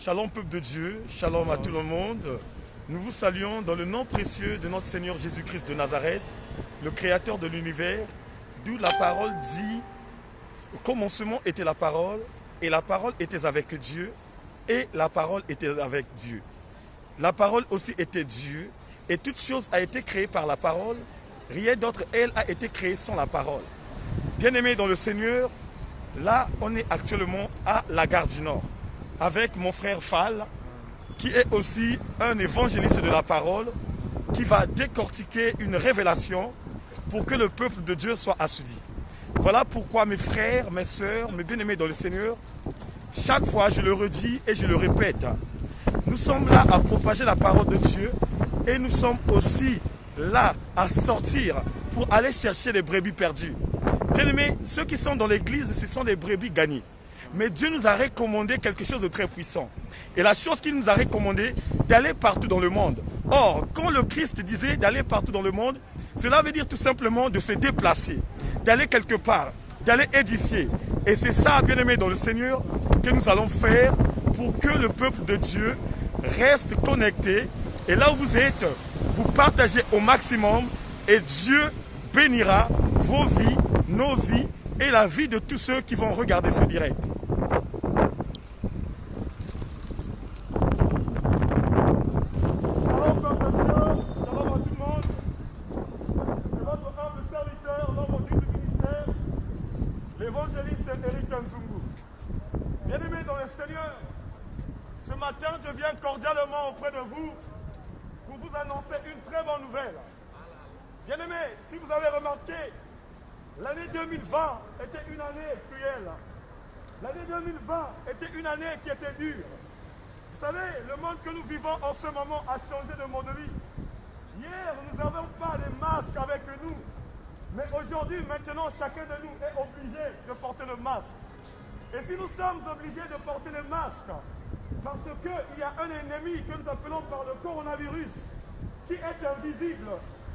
Shalom peuple de Dieu, shalom à tout le monde. Nous vous saluons dans le nom précieux de notre Seigneur Jésus-Christ de Nazareth, le Créateur de l'univers, d'où la parole dit, au commencement était la parole, et la parole était avec Dieu, et la parole était avec Dieu. La parole aussi était Dieu, et toute chose a été créée par la parole, rien d'autre, elle, a été créée sans la parole. Bien-aimés dans le Seigneur, là, on est actuellement à la gare du Nord, avec mon frère Fall, qui est aussi un évangéliste de la parole, qui va décortiquer une révélation pour que le peuple de Dieu soit assoudi. Voilà pourquoi mes frères, mes sœurs, mes bien-aimés dans le Seigneur, chaque fois je le redis et je le répète, nous sommes là à propager la parole de Dieu et nous sommes aussi là à sortir pour aller chercher les brebis perdues. Bien-aimés, ceux qui sont dans l'église, ce sont des brebis gagnées. Mais Dieu nous a recommandé quelque chose de très puissant. Et la chose qu'il nous a recommandé, d'aller partout dans le monde. Or, quand le Christ disait d'aller partout dans le monde, cela veut dire tout simplement de se déplacer, d'aller quelque part, d'aller édifier. Et c'est ça, bien-aimés dans le Seigneur, que nous allons faire pour que le peuple de Dieu reste connecté. Et là où vous êtes, vous partagez au maximum et Dieu bénira vos vies, nos vies et la vie de tous ceux qui vont regarder ce direct. L'évangéliste Eric Nzungu. Bien-aimés dans le Seigneur, ce matin je viens cordialement auprès de vous pour vous annoncer une très bonne nouvelle. Bien-aimés, si vous avez remarqué, l'année 2020 était une année cruelle. L'année 2020 était une année qui était dure. Vous savez, le monde que nous vivons en ce moment a changé de mode de vie. Hier, nous n'avions pas les masques avec nous. Mais aujourd'hui, maintenant, chacun de nous est obligé de porter le masque. Et si nous sommes obligés de porter le masque, parce qu'il y a un ennemi que nous appelons par le coronavirus, qui est invisible,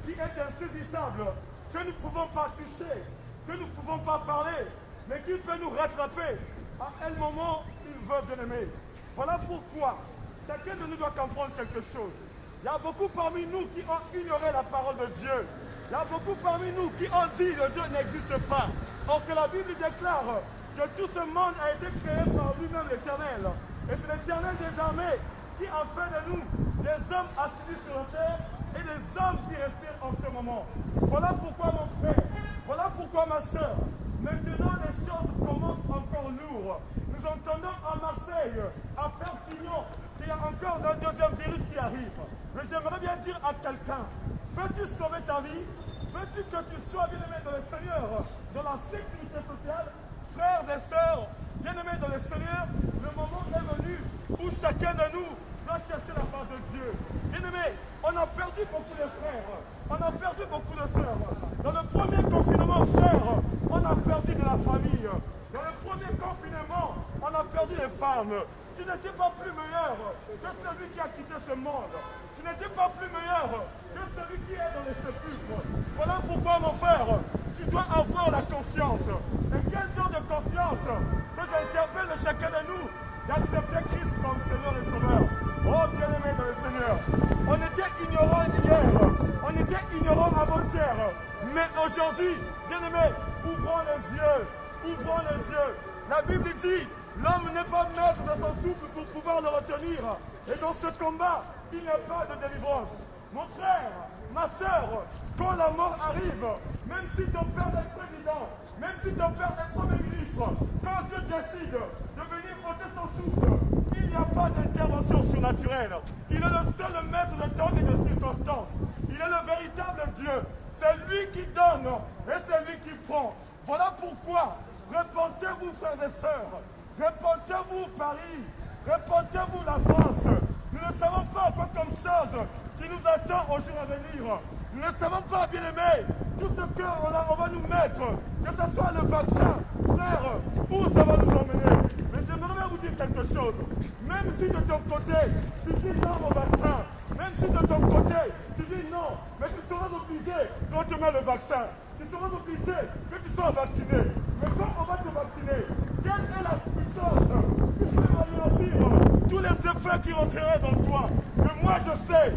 qui est insaisissable, que nous ne pouvons pas toucher, que nous ne pouvons pas parler, mais qui peut nous rattraper, à un moment, il veut bien aimer. Voilà pourquoi chacun de nous doit comprendre quelque chose. Il y a beaucoup parmi nous qui ont ignoré la parole de Dieu. Il y a beaucoup parmi nous qui ont dit que Dieu n'existe pas. Or que la Bible déclare que tout ce monde a été créé par lui-même l'Éternel. Et c'est l'Éternel des armées qui a fait de nous des hommes assis sur la terre et des hommes qui respirent en ce moment. Voilà pourquoi mon frère, voilà pourquoi ma soeur, maintenant les choses commencent encore lourdes. Nous entendons à Marseille, à Perpignan, qu'il y a encore un deuxième virus qui arrive. Mais j'aimerais bien dire à quelqu'un, veux-tu sauver ta vie? Veux-tu que tu sois bien-aimé dans le Seigneur, dans la sécurité sociale? Frères et sœurs, bien-aimés dans le Seigneur, le moment est venu où chacun de nous doit chercher la face de Dieu. Bien-aimés, on a perdu beaucoup de frères, on a perdu beaucoup de sœurs. Dans le premier confinement, frères, on a perdu de la famille. Dans le premier confinement, on a perdu les femmes. Tu n'étais pas plus meilleur que celui qui a quitté ce monde. Tu n'étais pas plus meilleur que celui qui est dans les sépulcres. Voilà pourquoi, mon frère, tu dois avoir la conscience. Et quel genre de conscience que j'interpelle chacun de nous d'accepter Christ comme Seigneur et Sauveur. Oh, bien-aimé dans le Seigneur, on était ignorants hier, on était ignorants avant-hier, mais aujourd'hui, bien-aimé, ouvrons les yeux, ouvrons les yeux. La Bible dit, l'homme n'est pas maître de son souffle pour pouvoir le retenir. Et dans ce combat, il n'y a pas de délivrance. Mon frère, ma soeur, quand la mort arrive, même si ton père est président, même si ton père est premier ministre, quand Dieu décide de venir ôter son souffle, il n'y a pas d'intervention surnaturelle. Il est le seul maître de temps et de circonstances. Il est le véritable Dieu. C'est lui qui donne et c'est lui qui prend. Voilà pourquoi, répentez-vous frères et sœurs, répentez-vous Paris, répentez-vous la France. Nous ne savons pas quoi comme chose qui nous attend au jour à venir. Nous ne savons pas, bien aimé, tout ce qu'on va nous mettre, que ce soit le vaccin, frère, où ça va nous emmener. Mais j'aimerais bien vous dire quelque chose. Même si de ton côté, tu dis non au vaccin, même si de ton côté, tu dis non, mais tu seras obligé, quand tu mets le vaccin, tu seras obligé que tu sois vacciné. Mais quand on va te vacciner, quelle est la puissance qui va anéantir tous les ceux qui rentreraient dans le toit. Mais moi je sais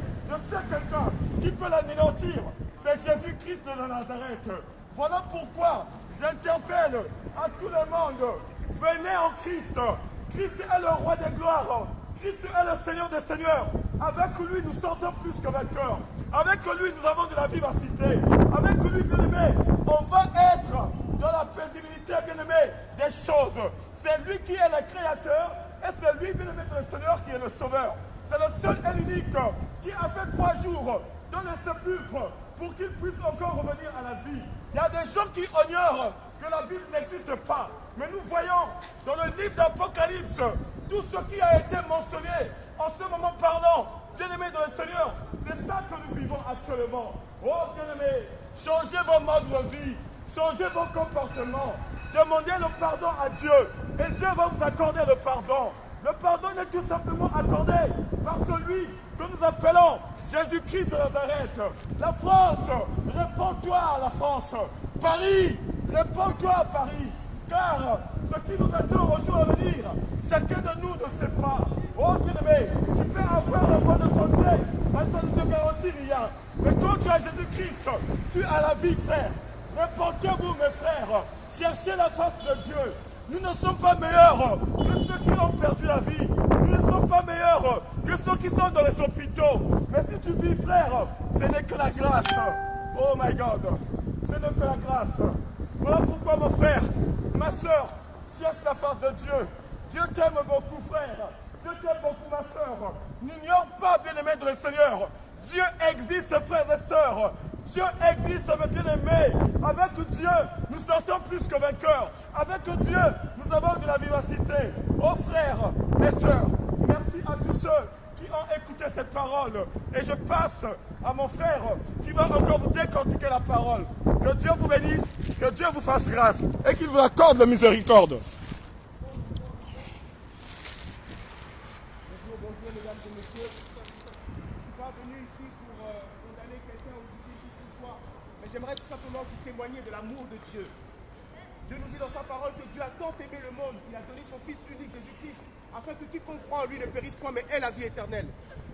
quelqu'un qui peut l'anéantir. C'est Jésus-Christ de Nazareth. Voilà pourquoi j'interpelle à tout le monde. Venez en Christ. Christ est le roi des gloires. Christ est le Seigneur des seigneurs. Avec lui, nous sortons plus que vainqueurs. Avec lui, nous avons de la vivacité. Avec lui, bien-aimé, on va être dans la paisibilité, bien-aimé, des choses. C'est lui qui est le créateur et c'est lui, bien-aimé, le Seigneur qui est le sauveur. C'est le seul et l'unique qui a fait 3 jours dans le sépulcre pour qu'il puisse encore revenir à la vie. Il y a des gens qui ignorent que la Bible n'existe pas. Mais nous voyons dans le livre d'Apocalypse tout ce qui a été mentionné en ce moment parlant. Bien-aimés dans le Seigneur, c'est ça que nous vivons actuellement. Oh bien-aimés, changez vos modes de vie, changez vos comportements, demandez le pardon à Dieu et Dieu va vous accorder le pardon. Le pardon est tout simplement accordé par celui que nous appelons Jésus-Christ de Nazareth. La France, réponds-toi à la France. Paris, réponds-toi à Paris. Car ce qui nous attend au jour à venir, chacun de nous ne sait pas. Oh bien-aimé, tu peux avoir la bonne santé, mais ça ne te garantit rien. Mais quand tu as Jésus-Christ, tu as la vie, frère. Répondez-vous, mes frères. Cherchez la face de Dieu. Nous ne sommes pas meilleurs que ceux qui ont perdu la vie. Nous ne sommes pas meilleurs que ceux qui sont dans les hôpitaux. Mais si tu vis, frère, ce n'est que la grâce. Oh my God, ce n'est que la grâce. Voilà pourquoi, mon frère, ma soeur, cherche la face de Dieu. Dieu t'aime beaucoup, frère. Dieu t'aime beaucoup, ma soeur. N'ignore pas, bien-aimé de le Seigneur. Dieu existe, frères et sœurs. Dieu existe, mes bien-aimés. Avec Dieu, nous sortons plus que vainqueurs. Avec Dieu, nous avons de la vivacité. Oh frères, mes sœurs, merci à tous ceux qui ont écouté cette parole. Et je passe à mon frère qui va encore vous décortiquer la parole. Que Dieu vous bénisse, que Dieu vous fasse grâce et qu'il vous accorde la miséricorde. Bonjour mesdames et messieurs. Je ne suis pas venu ici pour condamner quelqu'un ou juger qui que ce soit, mais j'aimerais tout simplement vous témoigner de l'amour de Dieu. Dieu nous dit dans sa parole que Dieu a tant aimé le monde, il a donné son Fils unique Jésus-Christ, afin que quiconque croit en lui ne périsse point, mais ait la vie éternelle.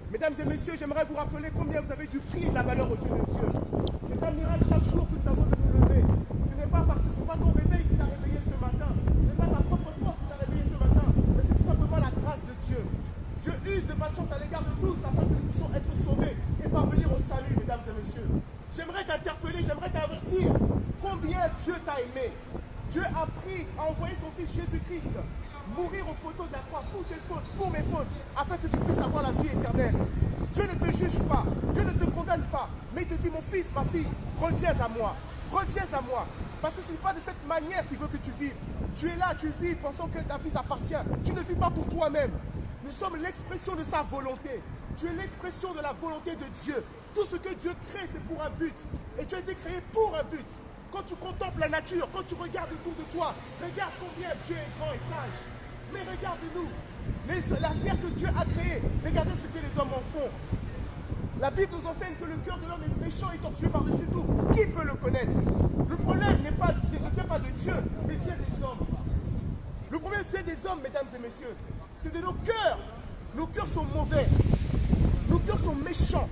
Mesdames et messieurs, j'aimerais vous rappeler combien vous avez du prix et de la valeur aux yeux de Dieu. C'est un miracle chaque jour que nous avons de nous lever. Ce n'est pas ton réveil qui t'a réveillé ce matin, ce n'est pas ta propre force qui t'a réveillé ce matin, mais c'est tout simplement la grâce de Dieu. Dieu use de patience à l'égard de tous afin que nous puissions être sauvés et parvenir au salut, mesdames et messieurs. J'aimerais t'interpeller, j'aimerais t'avertir combien Dieu t'a aimé. Dieu a envoyé son Fils Jésus-Christ mourir au poteau de la croix pour tes fautes, pour mes fautes, afin que tu puisses avoir la vie éternelle. Dieu ne te juge pas, Dieu ne te condamne pas, mais il te dit, mon fils, ma fille, reviens à moi, parce que ce n'est pas de cette manière qu'il veut que tu vives. Tu es là, tu vis, pensant que ta vie t'appartient. Tu ne vis pas pour toi-même. Nous sommes l'expression de sa volonté. Tu es l'expression de la volonté de Dieu. Tout ce que Dieu crée, c'est pour un but. Et tu as été créé pour un but. Quand tu contemples la nature, quand tu regardes autour de toi, regarde combien Dieu est grand et sage. Mais regarde-nous, la terre que Dieu a créée, regardez ce que les hommes en font. La Bible nous enseigne que le cœur de l'homme est méchant et tortueux par-dessus tout. Qui peut le connaître? Le problème ne vient pas de Dieu, mais vient des hommes. Le problème vient des hommes, mesdames et messieurs. C'est de nos cœurs. Nos cœurs sont mauvais. Nos cœurs sont méchants.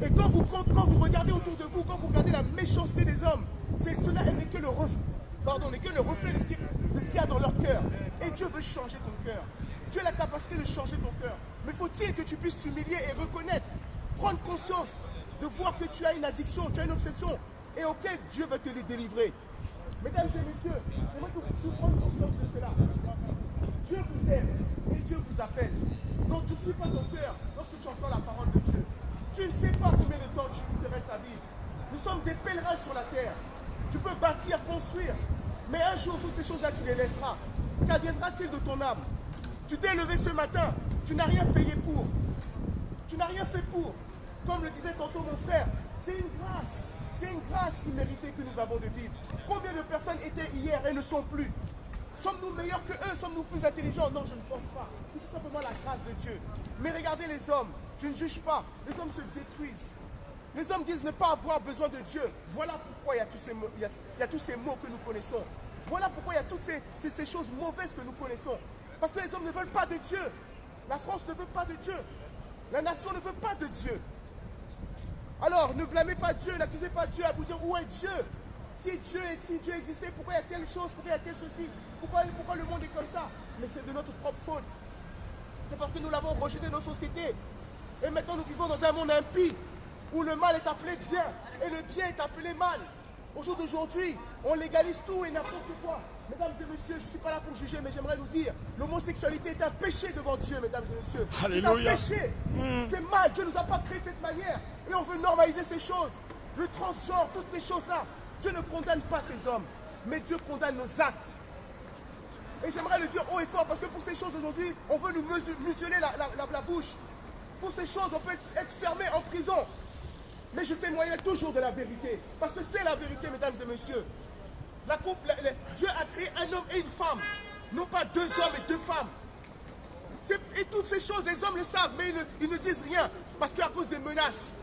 Et quand vous regardez autour de vous, quand vous regardez la méchanceté des hommes, cela n'est que le reflet de ce qu'il y a dans leur cœur. Et Dieu veut changer ton cœur. Dieu a la capacité de changer ton cœur. Mais faut-il que tu puisses t'humilier et reconnaître, prendre conscience de voir que tu as une addiction, tu as une obsession, et auquel Dieu va te les délivrer. Mesdames et messieurs, j'aimerais que vous puissiez prendre conscience de cela. Dieu vous aime et Dieu vous appelle. Donc tu ne suis pas ton cœur lorsque tu entends la parole de Dieu. Tu ne sais pas combien de temps tu te restes à vivre. Nous sommes des pèlerins sur la terre. Tu peux bâtir, construire, mais un jour toutes ces choses-là tu les laisseras. Qu'adviendra-t-il de ton âme? Tu t'es levé ce matin, tu n'as rien payé pour. Tu n'as rien fait pour. Comme le disait tantôt mon frère, c'est une grâce. C'est une grâce imméritée que nous avons de vivre. Combien de personnes étaient hier et ne sont plus? Sommes-nous meilleurs que eux? Sommes-nous plus intelligents? Non, je ne pense pas. C'est tout simplement la grâce de Dieu. Mais regardez les hommes. Je ne juge pas. Les hommes se détruisent. Les hommes disent ne pas avoir besoin de Dieu. Voilà pourquoi il y a tous ces mots que nous connaissons. Voilà pourquoi il y a toutes ces choses mauvaises que nous connaissons. Parce que les hommes ne veulent pas de Dieu. La France ne veut pas de Dieu. La nation ne veut pas de Dieu. Alors, ne blâmez pas Dieu, n'accusez pas Dieu à vous dire où est Dieu. Si Dieu existait, pourquoi il y a telle chose, pourquoi il y a telle ceci, pourquoi le monde est comme ça? Mais c'est de notre propre faute. C'est parce que nous l'avons rejeté nos sociétés. Et maintenant, nous vivons dans un monde impie, où le mal est appelé bien, et le bien est appelé mal. Au jour d'aujourd'hui, on légalise tout et n'importe quoi. Mesdames et messieurs, je ne suis pas là pour juger, mais j'aimerais vous dire, l'homosexualité est un péché devant Dieu, mesdames et messieurs. Alléluia. C'est un péché. C'est mal, Dieu ne nous a pas créé de cette manière. Et on veut normaliser ces choses. Le transgenre, toutes ces choses-là. Dieu ne condamne pas ces hommes, mais Dieu condamne nos actes. Et j'aimerais le dire haut et fort, parce que pour ces choses aujourd'hui, on veut nous museler la bouche. Pour ces choses, on peut être fermé en prison. Mais je témoignerai toujours de la vérité. Parce que c'est la vérité, mesdames et messieurs. Dieu a créé un homme et une femme. Non pas deux hommes et deux femmes. Et toutes ces choses, les hommes le savent, mais ils ne disent rien. Parce qu'à cause des menaces.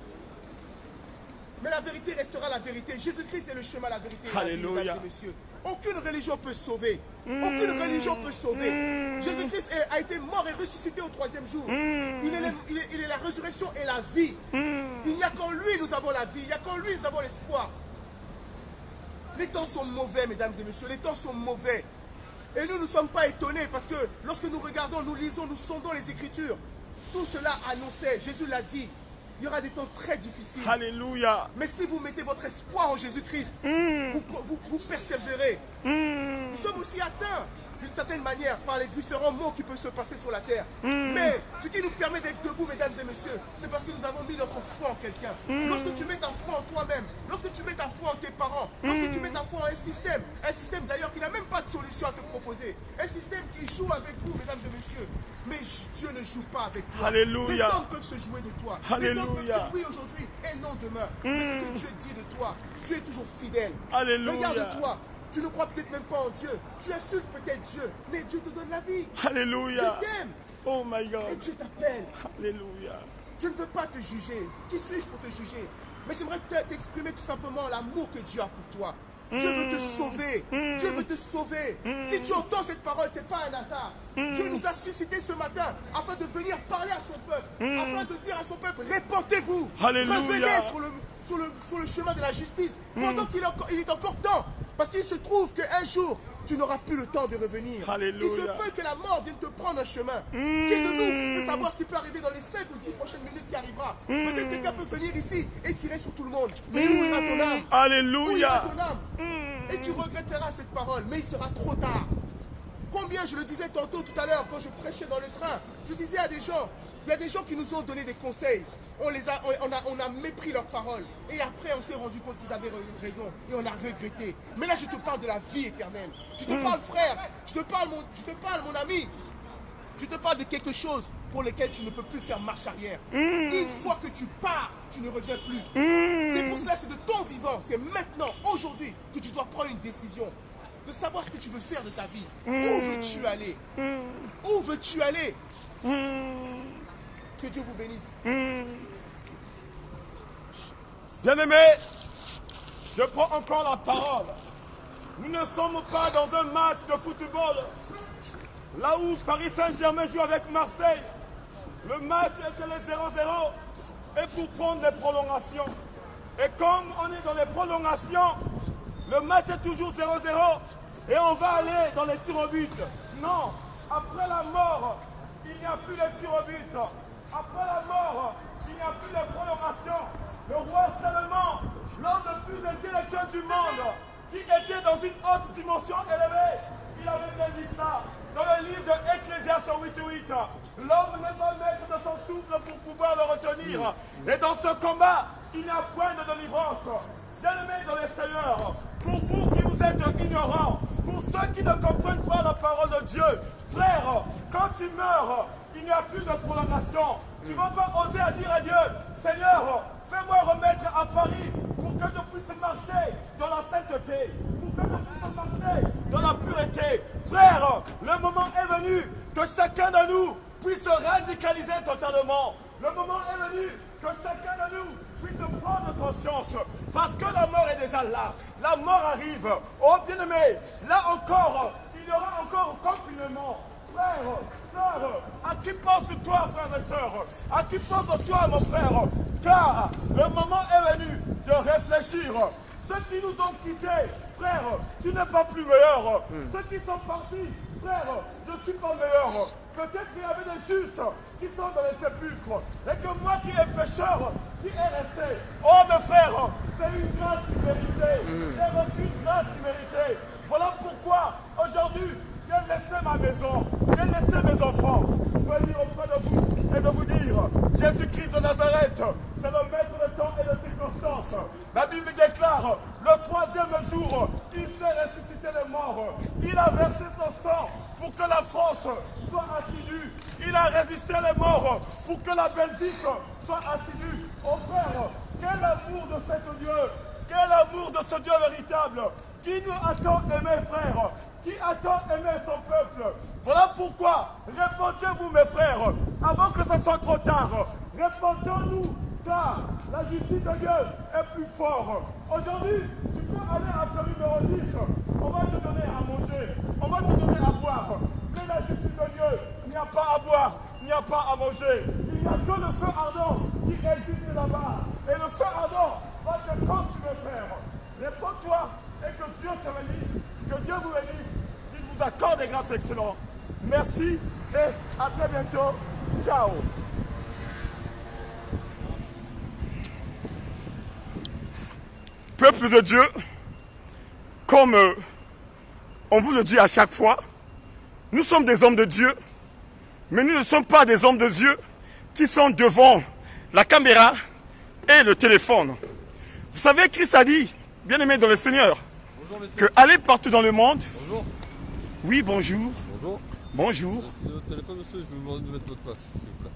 Mais la vérité restera la vérité. Jésus-Christ est le chemin, la vérité. Alléluia. Mesdames et messieurs. Aucune religion peut sauver. Aucune religion peut sauver. Jésus-Christ a été mort et ressuscité au 3e jour. Il est la résurrection et la vie. Il n'y a qu'en lui nous avons la vie. Il n'y a qu'en lui nous avons l'espoir. Les temps sont mauvais, mesdames et messieurs. Les temps sont mauvais. Et nous ne sommes pas étonnés parce que lorsque nous regardons, nous lisons, nous sondons les Écritures. Tout cela annonçait, Jésus l'a dit. Il y aura des temps très difficiles. Alléluia. Mais si vous mettez votre espoir en Jésus-Christ, vous persévérez. Nous sommes aussi atteints d'une certaine manière par les différents maux qui peuvent se passer sur la terre. Mais ce qui nous permet d'être debout, mesdames et messieurs, c'est parce que nous avons mis notre foi en quelqu'un. Lorsque tu mets ta foi en toi-même, lorsque tu mets ta foi en tes parents, lorsque tu mets ta foi en un système d'ailleurs qui n'a même pas de solution à te proposer, un système qui joue avec vous, mesdames et messieurs, mais Dieu ne joue pas avec toi. Alléluia. Les hommes peuvent se jouer de toi. Alléluia. Les hommes peuvent dire oui aujourd'hui et non demain. Mais ce que Dieu dit de toi, Dieu est toujours fidèle. Alléluia. Regarde-toi. Tu ne crois peut-être même pas en Dieu. Tu insultes peut-être Dieu, mais Dieu te donne la vie. Alléluia. Dieu t'aime. Oh my God. Et Dieu t'appelle. Alléluia. Je ne veux pas te juger. Qui suis-je pour te juger? Mais j'aimerais t'exprimer tout simplement l'amour que Dieu a pour toi. Dieu veut te sauver. Dieu veut te sauver. Si tu entends cette parole, ce n'est pas un hasard. Dieu nous a suscité ce matin afin de venir parler à son peuple. Afin de dire à son peuple, répentez-vous. Alléluia. Revenez sur le chemin de la justice. Pendant qu'il est encore temps. Parce qu'il se trouve qu'un jour, tu n'auras plus le temps de revenir. Alléluia. Il se peut que la mort vienne te prendre un chemin. Qui de nous peut savoir ce qui peut arriver dans les 5 ou 10 prochaines minutes qui arrivera? Peut-être que quelqu'un peut venir ici et tirer sur tout le monde. Mais où ira ton âme? Alléluia. Où ira ton âme? Et tu regretteras cette parole, mais il sera trop tard. Combien, je le disais tantôt tout à l'heure, quand je prêchais dans le train, je disais à des gens, il y a des gens qui nous ont donné des conseils. On a mépris leurs paroles. Et après, on s'est rendu compte qu'ils avaient raison. Et on a regretté. Mais là, je te parle de la vie éternelle. Je te parle, frère. Je te parle, mon ami. Je te parle de quelque chose pour lequel tu ne peux plus faire marche arrière. Une fois que tu pars, tu ne reviens plus. C'est pour cela, c'est de ton vivant. C'est maintenant, aujourd'hui, que tu dois prendre une décision. De savoir ce que tu veux faire de ta vie. Où veux-tu aller? Où veux-tu aller? Que Dieu vous bénisse. Bien-aimés, je prends encore la parole. Nous ne sommes pas dans un match de football. Là où Paris Saint-Germain joue avec Marseille, le match est les 0-0 et pour prendre les prolongations. Et comme on est dans les prolongations, le match est toujours 0-0 et on va aller dans les tirs au but. Non, après la mort, il n'y a plus les tirs au but. Après la mort, il n'y a plus de prolongation. Le roi Salomon, l'homme le plus intellectuel du monde, qui était dans une haute dimension élevée, il avait bien dit ça. Dans le livre de Ecclésiaste 8:8, l'homme n'est pas maître de son souffle pour pouvoir le retenir. Et dans ce combat, il n'y a point de délivrance. Bien-aimés dans les Seigneurs, pour vous qui vous êtes ignorants, pour ceux qui ne comprennent pas la parole de Dieu, frère, quand tu meurs, il n'y a plus de prolongation. Tu ne vas pas oser à dire à Dieu, Seigneur, fais-moi remettre à Paris pour que je puisse marcher dans la sainteté, pour que je puisse marcher dans la pureté. Frère, le moment est venu que chacun de nous puisse se radicaliser totalement. Le moment est venu que chacun de nous puisse prendre conscience. Parce que la mort est déjà là. La mort arrive. Oh bien-aimé, là encore, il y aura encore confinement. Frère, Frère, à qui penses-toi, frères et sœurs? À qui penses-toi, mon frère? Car le moment est venu de réfléchir. Ceux qui nous ont quittés, frère, tu n'es pas plus meilleur. Ceux qui sont partis, frère, je ne suis pas meilleur. Peut-être qu'il y avait des justes qui sont dans les sépulcres. Et que moi qui est pécheur, qui est resté. Oh mes frères, c'est une grâce imméritée. J'ai reçu une grâce imméritée. Voilà pourquoi aujourd'hui, j'ai laissé ma maison, j'ai laissé mes enfants pour venir auprès de vous et de vous dire, Jésus-Christ de Nazareth, c'est le maître de temps et de circonstances. La Bible déclare, le troisième jour, il s'est ressuscité des morts. Il a versé son sang pour que la France soit assidue. Il a résisté les morts pour que la Belgique soit assidue. Oh frère, quel amour de cet Dieu, quel amour de ce Dieu véritable, qui nous a tant aimé, frère, qui a tant aimé son peuple. Voilà pourquoi, répondez-vous mes frères, avant que ce soit trop tard, répondons-nous, car la justice de Dieu est plus forte. Aujourd'hui, tu peux aller à ce numéro 10, on va te donner à manger, on va te donner à boire. Mais la justice de Dieu, il n'y a pas à boire, il n'y a pas à manger. Il n'y a que le feu ardent qui existe là-bas. Et le feu ardent va te consumer, frère. Réponds-toi et que Dieu te bénisse, que Dieu vous bénisse, qu'il vous accorde des grâces excellentes. Merci et à très bientôt. Ciao. Peuple de Dieu, comme on vous le dit à chaque fois, nous sommes des hommes de Dieu, mais nous ne sommes pas des hommes de Dieu qui sont devant la caméra et le téléphone. Vous savez, Christ a dit, bien-aimé dans le Seigneur, que aller partout dans le monde. Bonjour. Oui, bonjour. Bonjour. Bonjour. Votre téléphone, monsieur, je vais vous demander de mettre votre place, s'il vous plaît.